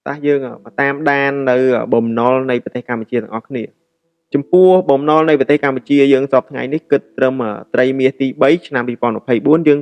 តាសយើងមកតាមដាននៅបំណុលនៃប្រទេសកម្ពុជាទាំងអស់គ្នាចំពោះបំណុលនៃប្រទេសកម្ពុជាយើងសពថ្ងៃនេះគិតត្រឹមត្រីមាសទី3ឆ្នាំ2024យើង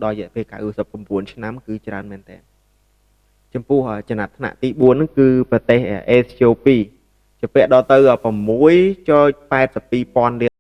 ដល់រយៈពេល99ឆ្នាំគឺច្រើនមែនតើចំពោះចំណាត់ថ្នាក់ទី4ហ្នឹងគឺប្រទេសអេត្យូពីជាពាក់ដល់ទៅ6.82 ពាន់លាន